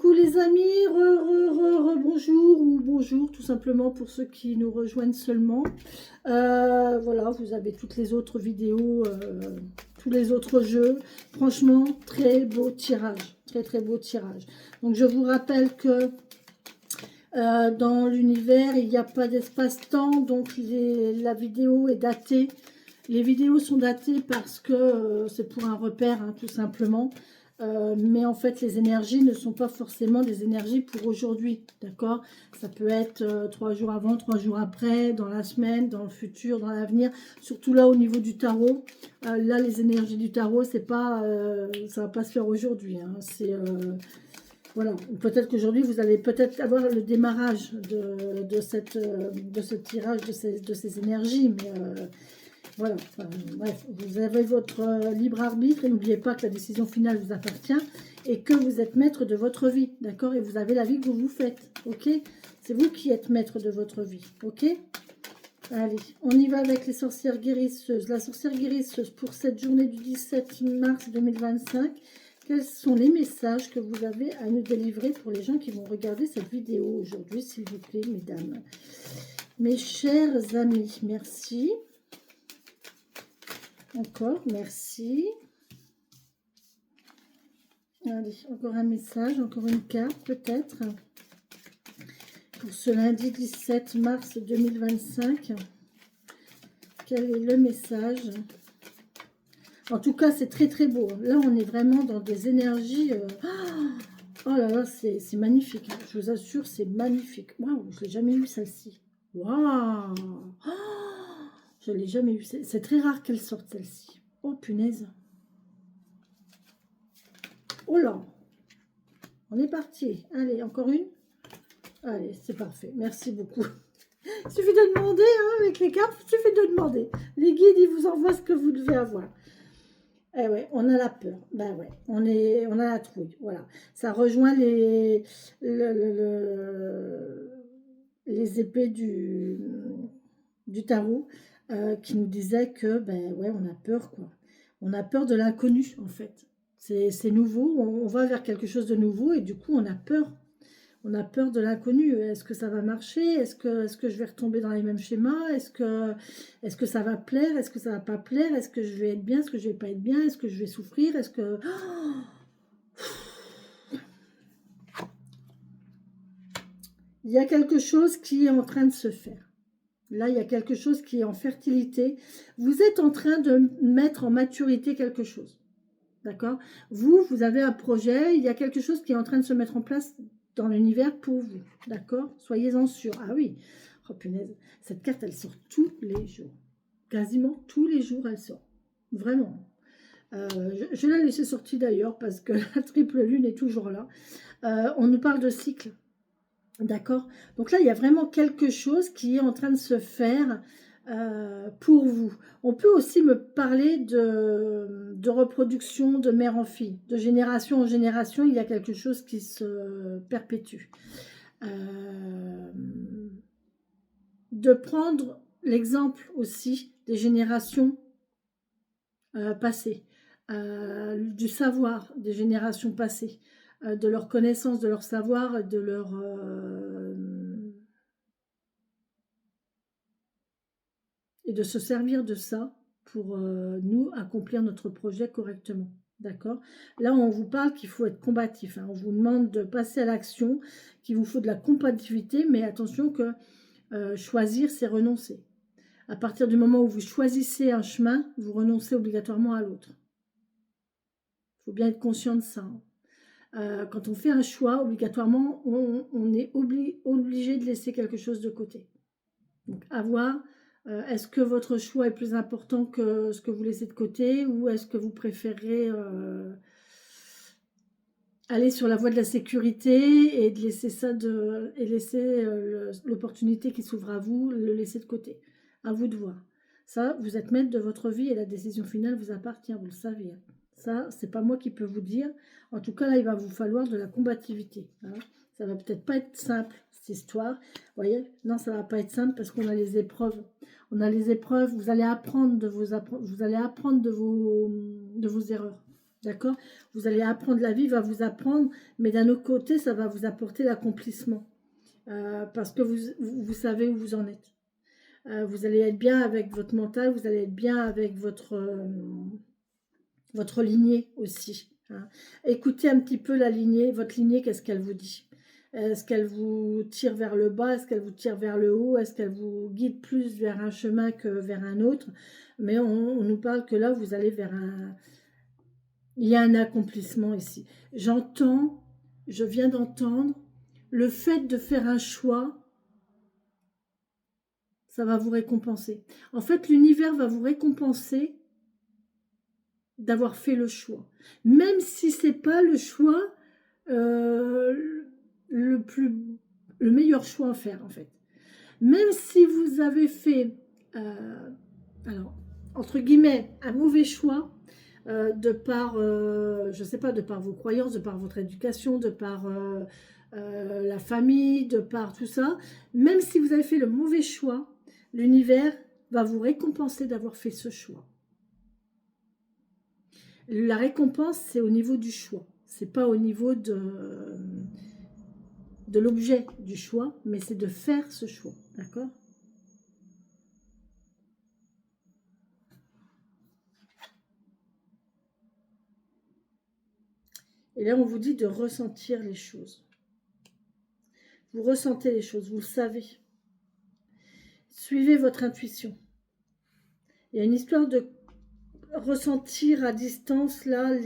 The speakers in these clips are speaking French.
Coucou les amis, bonjour ou bonjour tout simplement pour ceux qui nous rejoignent seulement. Voilà, vous avez toutes les autres vidéos, tous les autres jeux. Franchement, très beau tirage, très beau tirage. Donc je vous rappelle que dans l'univers, il n'y a pas d'espace-temps, donc la vidéo est datée. Les vidéos sont datées parce que c'est pour un repère, hein, tout simplement. Mais en fait, les énergies ne sont pas forcément des énergies pour aujourd'hui, d'accord? Ça peut être 3 jours avant, 3 jours après, dans la semaine, dans le futur, dans l'avenir. Surtout là, au niveau du tarot. Là, les énergies du tarot, c'est pas, ça va pas se faire aujourd'hui. Hein. C'est... voilà, peut-être qu'aujourd'hui, vous allez peut-être avoir le démarrage de ce tirage, de ces énergies, mais voilà, enfin, bref, vous avez votre libre arbitre et n'oubliez pas que la décision finale vous appartient et que vous êtes maître de votre vie, d'accord? Et vous avez la vie que vous vous faites, ok? C'est vous qui êtes maître de votre vie, ok? Allez, on y va avec les sorcières guérisseuses. La sorcière guérisseuse pour cette journée du 17 mars 2025. Quels sont les messages que vous avez à nous délivrer pour les gens qui vont regarder cette vidéo aujourd'hui, s'il vous plaît, mesdames? Mes chers amis, merci. Encore, merci. Allez, encore un message, encore une carte peut-être. Pour ce lundi 17 mars 2025. Quel est le message? En tout cas, c'est très beau. Là, on est vraiment dans des énergies... Oh là là, c'est magnifique. Je vous assure, c'est magnifique. Waouh, je ne l'ai jamais eu celle-ci. Waouh, je ne l'ai jamais eu. C'est très rare qu'elle sorte celle-ci. Oh punaise. Oh là. On est parti. Allez, encore une. Allez, c'est parfait. Merci beaucoup. Il suffit de demander, hein, avec les cartes, il suffit de demander. Les guides, ils vous envoient ce que vous devez avoir. Eh ouais, on a la peur. Ben ouais, on a la trouille. Voilà. Ça rejoint les épées du tarot qui nous disaient que, ben ouais, on a peur, quoi. On a peur de l'inconnu, en fait. C'est nouveau, on va vers quelque chose de nouveau et du coup, on a peur. On a peur de l'inconnu. Est-ce que ça va marcher? Est-ce que je vais retomber dans les mêmes schémas? Est-ce que ça va plaire? Est-ce que ça va pas plaire? Est-ce que je vais être bien? Est-ce que je vais pas être bien? Est-ce que je vais souffrir? Est-ce que... Il y a quelque chose qui est en train de se faire. Là, il y a quelque chose qui est en fertilité. Vous êtes en train de mettre en maturité quelque chose. D'accord? Vous avez un projet. Il y a quelque chose qui est en train de se mettre en place dans l'univers pour vous, d'accord? Soyez-en sûrs. Ah oui, oh punaise, cette carte, elle sort tous les jours. Quasiment tous les jours, elle sort. Vraiment. Je l'ai laissée sortie d'ailleurs parce que la triple lune est toujours là. On nous parle de cycle, d'accord? Donc là, il y a vraiment quelque chose qui est en train de se faire pour vous. On peut aussi me parler de reproduction de mère en fille. De génération en génération, il y a quelque chose qui se perpétue. De prendre l'exemple aussi des générations passées, du savoir des générations passées, de leur connaissance, de leur savoir, de leur... et de se servir de ça pour nous accomplir notre projet correctement. D'accord? Là, on vous parle qu'il faut être combatif. Hein. On vous demande de passer à l'action, qu'il vous faut de la combativité, mais attention que choisir, c'est renoncer. À partir du moment où vous choisissez un chemin, vous renoncez obligatoirement à l'autre. Il faut bien être conscient de ça. Quand on fait un choix, obligatoirement, on est obligé de laisser quelque chose de côté. Donc, à voir, est-ce que votre choix est plus important que ce que vous laissez de côté ou est-ce que vous préférez aller sur la voie de la sécurité et de laisser ça et laisser l'opportunité qui s'ouvre à vous, le laisser de côté. À vous de voir. Ça, vous êtes maître de votre vie et la décision finale vous appartient, vous le savez. Hein. Ça, c'est pas moi qui peux vous dire. En tout cas, là, il va vous falloir de la combativité. Hein. Ça va peut-être pas être simple, cette histoire. Vous voyez? Non, ça va pas être simple parce qu'on a les épreuves. On a les épreuves. Vous allez apprendre de vos erreurs. D'accord? Vous allez apprendre, la vie va vous apprendre, mais d'un autre côté, ça va vous apporter l'accomplissement. Parce que vous savez où vous en êtes. Vous allez être bien avec votre mental, vous allez être bien avec votre lignée aussi. Hein. Écoutez un petit peu la lignée, votre lignée, qu'est-ce qu'elle vous dit? Est-ce qu'elle vous tire vers le bas? Est-ce qu'elle vous tire vers le haut? Est-ce qu'elle vous guide plus vers un chemin que vers un autre? Mais on nous parle que là, vous allez vers un... Il y a un accomplissement ici. J'entends, je viens d'entendre, le fait de faire un choix, ça va vous récompenser. En fait, l'univers va vous récompenser d'avoir fait le choix. Même si c'est pas le choix le meilleur choix à faire, en fait. Même si vous avez fait, alors, entre guillemets, un mauvais choix, de par, je sais pas, de par vos croyances, de par votre éducation, de par la famille, de par tout ça, même si vous avez fait le mauvais choix, l'univers va vous récompenser d'avoir fait ce choix. La récompense, c'est au niveau du choix. C'est pas au niveau de l'objet du choix, mais c'est de faire ce choix. D'accord? Et là, on vous dit de ressentir les choses. Vous ressentez les choses, vous le savez. Suivez votre intuition. Il y a une histoire de ressentir à distance, là,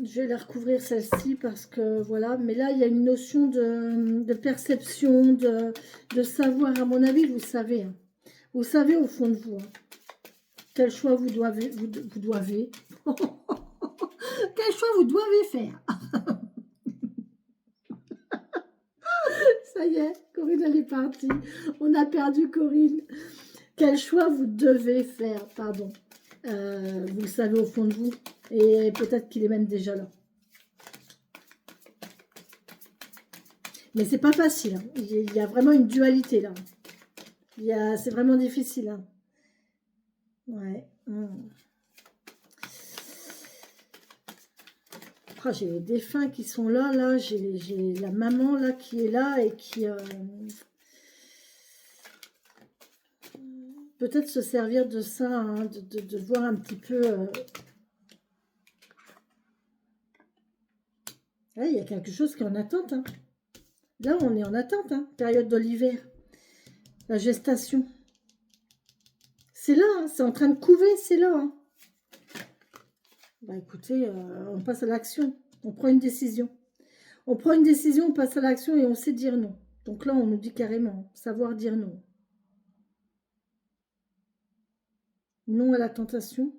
je vais la recouvrir celle-ci parce que voilà, mais là il y a une notion de perception, de savoir, à mon avis, vous savez. Hein. Vous savez au fond de vous. Hein. Quel choix vous devez. Quel choix vous devez faire. Ça y est, Corinne elle est partie. On a perdu Corinne. Quel choix vous devez faire, pardon. Vous le savez au fond de vous. Et peut-être qu'il est même déjà là. Mais c'est pas facile. Hein. Il y a vraiment une dualité là. C'est vraiment difficile. Hein. Ouais. Oh, j'ai les défunts qui sont là, là. J'ai la maman là qui est là et qui... peut-être se servir de ça, hein, de voir un petit peu... Là, il y a quelque chose qui est en attente. Hein. Là, on est en attente, hein, période de l'hiver. La gestation. C'est là, hein, c'est en train de couver, c'est là. Hein. Bah écoutez, on passe à l'action. On prend une décision. On prend une décision, on passe à l'action et on sait dire non. Donc là, on nous dit carrément, savoir dire non. Non à la tentation.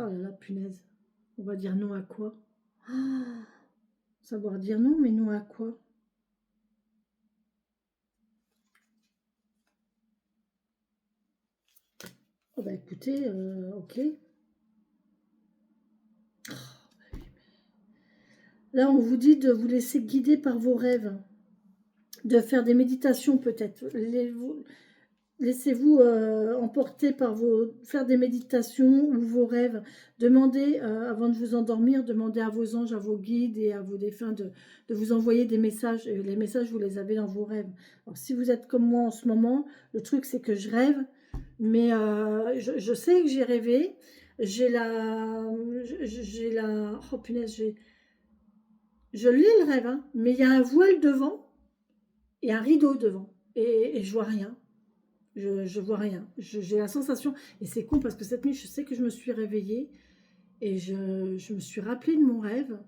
Oh là là, punaise. On va dire non à quoi? Oh, savoir dire non, mais non à quoi? Oh bah écoutez, ok. Là, on vous dit de vous laisser guider par vos rêves. De faire des méditations peut-être. Laissez-vous emporter par faire des méditations ou vos rêves. Demandez, avant de vous endormir, demandez à vos anges, à vos guides et à vos défunts de vous envoyer des messages. Et les messages, vous les avez dans vos rêves. Alors, si vous êtes comme moi en ce moment, le truc, c'est que je rêve. Mais je sais que j'ai rêvé. J'ai la... Oh punaise, je lis le rêve, hein, mais il y a un voile devant et un rideau devant. Et je vois rien. Je vois rien. J'ai la sensation, et c'est con parce que cette nuit, je sais que je me suis réveillée et je me suis rappelée de mon rêve.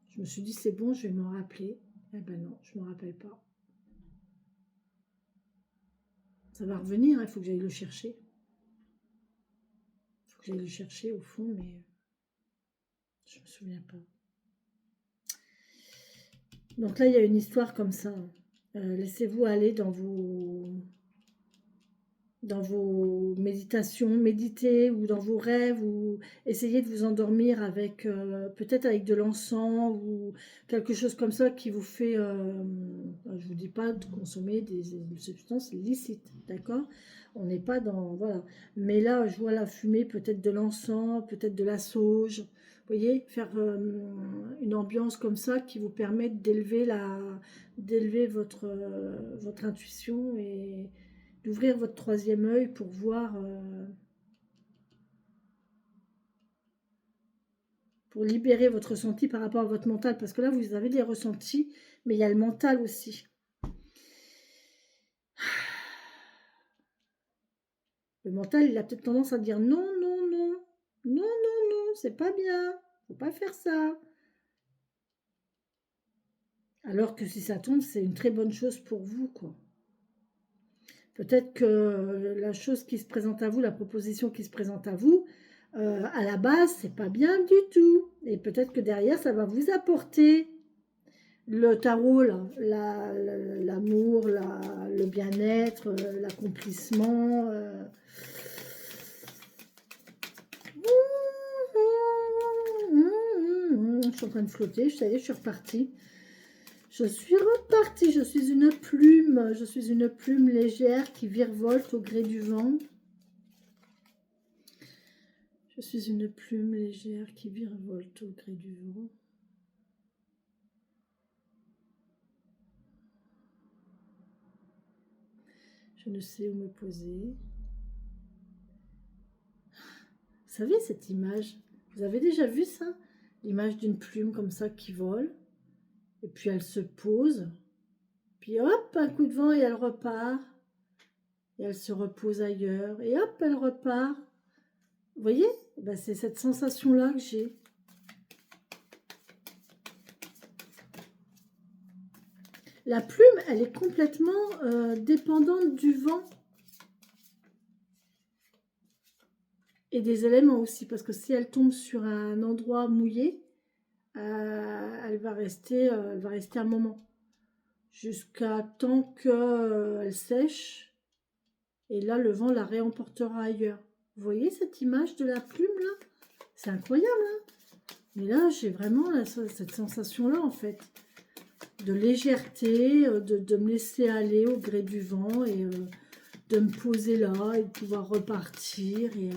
Je me suis dit, c'est bon, je vais m'en rappeler. Eh ben non, je ne me rappelle pas. Ça va revenir, il faut que j'aille le chercher. Il faut que j'aille le chercher au fond, mais je ne me souviens pas. Donc là, il y a une histoire comme ça. Laissez-vous aller dans dans vos méditations, méditez, ou dans vos rêves, ou essayez de vous endormir avec, peut-être avec de l'encens, ou quelque chose comme ça qui vous fait, je vous dis pas de consommer des substances licites, d'accord? On n'est pas dans, voilà. Mais là, je vois la fumée, peut-être de l'encens, peut-être de la sauge, vous voyez, faire une ambiance comme ça qui vous permet d'élever votre intuition et d'ouvrir votre troisième œil pour voir, pour libérer votre ressenti par rapport à votre mental. Parce que là, vous avez des ressentis, mais il y a le mental aussi. Le mental, il a peut-être tendance à dire non, non, non, non, non, non, c'est pas bien, faut pas faire ça. Alors que si ça tombe, c'est une très bonne chose pour vous, quoi. Peut-être que la chose qui se présente à vous, la proposition qui se présente à vous, à la base, c'est pas bien du tout. Et peut-être que derrière, ça va vous apporter le tarot, l'amour, le bien-être, l'accomplissement. Je suis en train de flotter, ça y est, je suis repartie. Je suis repartie, je suis une plume légère qui virevolte au gré du vent. Je suis une plume légère qui virevolte au gré du vent. Je ne sais où me poser. Vous savez cette image? Vous avez déjà vu ça? L'image d'une plume comme ça qui vole. Et puis elle se pose. Puis hop, un coup de vent et elle repart. Et elle se repose ailleurs. Et hop, elle repart. Vous voyez? Ben, c'est cette sensation-là que j'ai. La plume, elle est complètement dépendante du vent. Et des éléments aussi. Parce que si elle tombe sur un endroit mouillé, elle va rester un moment. Jusqu'à temps qu'elle sèche. Et là, le vent la réemportera ailleurs. Vous voyez cette image de la plume là? C'est incroyable, hein? Mais là, j'ai vraiment cette sensation-là, en fait. De légèreté, de me laisser aller au gré du vent et de me poser là et de pouvoir repartir. Et,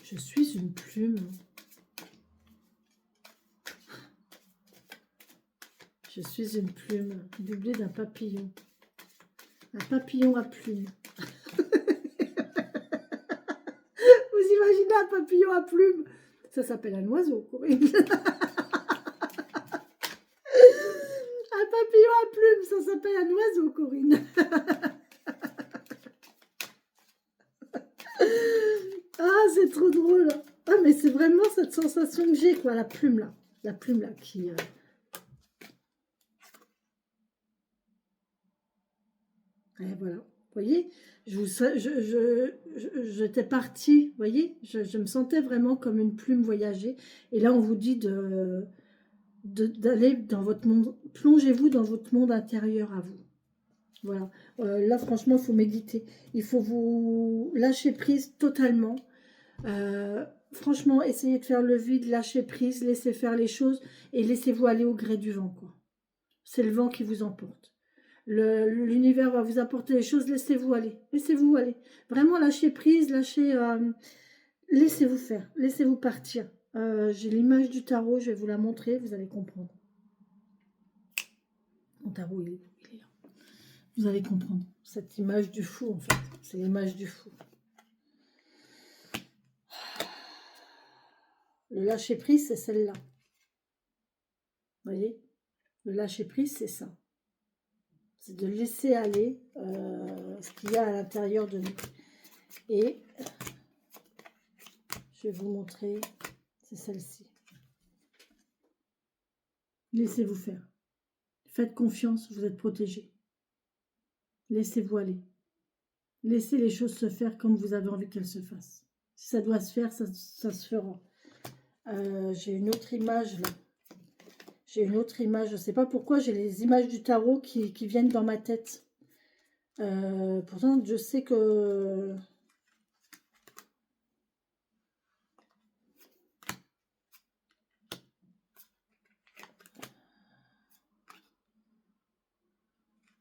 je suis une plume. Je suis une plume, doublée d'un papillon. Un papillon à plumes. Vous imaginez un papillon à plumes? Ça s'appelle un oiseau, Corinne. Un papillon à plumes, ça s'appelle un oiseau, Corinne. Ah, c'est trop drôle. Ah, mais c'est vraiment cette sensation que j'ai, quoi, la plume là. La plume là qui... Et voilà. Vous voyez, j'étais partie, vous voyez, je me sentais vraiment comme une plume voyager. Et là, on vous dit d'aller dans votre monde, plongez-vous dans votre monde intérieur à vous. Voilà. Là, franchement, il faut méditer. Il faut vous lâcher prise totalement. Franchement, essayez de faire le vide, lâcher prise, laissez faire les choses et laissez-vous aller au gré du vent, quoi. C'est le vent qui vous emporte. L'univers va vous apporter les choses, laissez-vous aller. Laissez-vous aller. Vraiment, lâchez prise, laissez-vous faire, laissez-vous partir. J'ai l'image du tarot, je vais vous la montrer, vous allez comprendre. Mon tarot, il est là. Vous allez comprendre. Cette image du fou, en fait. C'est l'image du fou. Le lâcher prise, c'est celle-là. Vous voyez? Le lâcher prise, c'est ça. C'est de laisser aller ce qu'il y a à l'intérieur de nous. Et je vais vous montrer, c'est celle-ci. Laissez-vous faire. Faites confiance, vous êtes protégés. Laissez-vous aller. Laissez les choses se faire comme vous avez envie qu'elles se fassent. Si ça doit se faire, ça se fera. J'ai une autre image là. J'ai une autre image. Je ne sais pas pourquoi j'ai les images du tarot qui viennent dans ma tête. Pourtant, je sais que...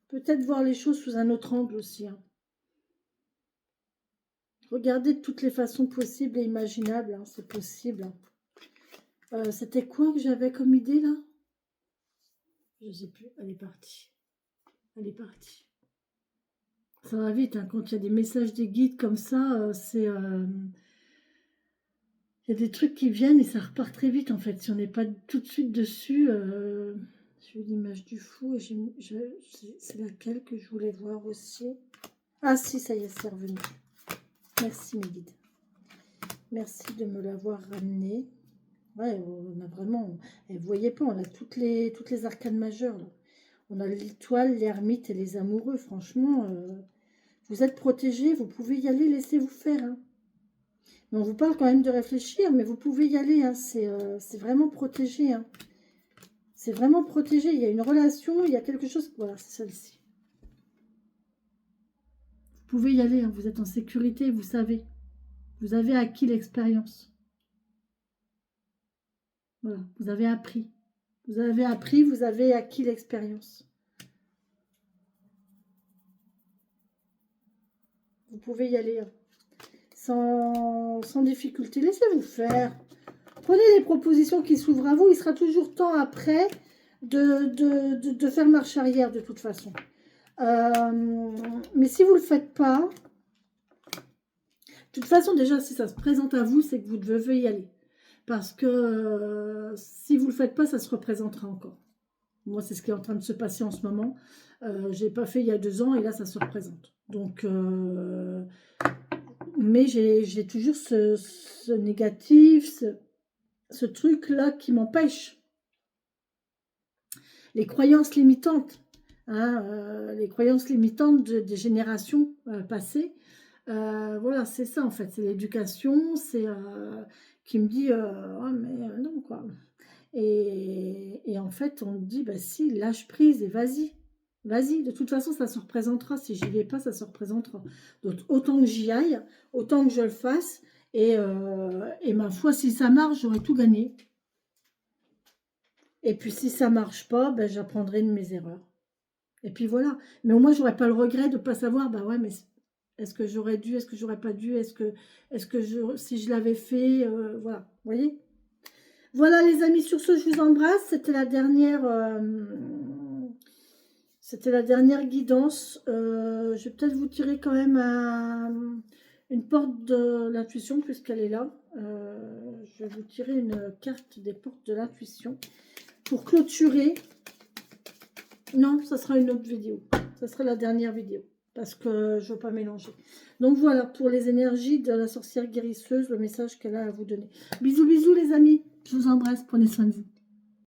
Peut-être voir les choses sous un autre angle aussi. Hein. Regardez de toutes les façons possibles et imaginables. Hein, c'est possible. C'était quoi que j'avais comme idée là? Je ne sais plus. Elle est partie. Elle est partie. Ça va vite. Hein, quand il y a des messages des guides comme ça, c'est... Il y a des trucs qui viennent et ça repart très vite en fait. Si on n'est pas tout de suite dessus, j'ai eu l'image du fou et c'est laquelle que je voulais voir aussi. Ah si, ça y est, c'est revenu. Merci mes guides. Merci de me l'avoir ramené. Ouais, on a vraiment... vous voyez pas, on a toutes les arcanes majeures. Là. On a l'étoile, l'ermite et les amoureux. Franchement, vous êtes protégés, vous pouvez y aller, laissez-vous faire. Hein. On vous parle quand même de réfléchir, mais vous pouvez y aller. Hein. C'est vraiment protégé. Hein. C'est vraiment protégé. Il y a une relation, il y a quelque chose. Voilà, c'est celle-ci. Vous pouvez y aller. Hein. Vous êtes en sécurité, vous savez. Vous avez acquis l'expérience. Voilà, vous avez appris. Vous avez appris, vous avez acquis l'expérience. Vous pouvez y aller. Hein. Sans difficulté. Laissez-vous faire. Prenez les propositions qui s'ouvrent à vous. Il sera toujours temps après de faire marche arrière de toute façon. Mais si vous ne le faites pas, de toute façon déjà si ça se présente à vous, c'est que vous devez y aller. Parce que si vous ne le faites pas, ça se représentera encore. Moi, c'est ce qui est en train de se passer en ce moment. Je n'ai pas fait il y a 2 ans et là, ça se représente. Donc... mais j'ai toujours ce négatif, ce truc-là qui m'empêche. Les croyances limitantes, hein, les croyances limitantes des générations passées. Voilà, c'est ça en fait. C'est l'éducation, c'est qui me dit oh, mais non quoi. Et en fait, on me dit bah si, lâche prise et vas-y. Vas-y, de toute façon, ça se représentera. Si j'y vais pas, ça se représentera. Donc, autant que j'y aille, autant que je le fasse. Et ma foi, si ça marche, j'aurai tout gagné. Et puis, si ça marche pas, ben, j'apprendrai de mes erreurs. Et puis, voilà. Mais au moins, j'aurai pas le regret de pas savoir, bah ouais, mais est-ce que j'aurais dû, est-ce que j'aurais pas dû, si je l'avais fait, voilà. Vous voyez? Voilà, les amis, sur ce, je vous embrasse. C'était la dernière... C'était la dernière guidance. Je vais peut-être vous tirer quand même une porte de l'intuition puisqu'elle est là. Je vais vous tirer une carte des portes de l'intuition pour clôturer. Non, ça sera une autre vidéo. Ça sera la dernière vidéo parce que je ne veux pas mélanger. Donc voilà, pour les énergies de la sorcière guérisseuse, le message qu'elle a à vous donner. Bisous, bisous les amis. Je vous embrasse. Prenez soin de vous.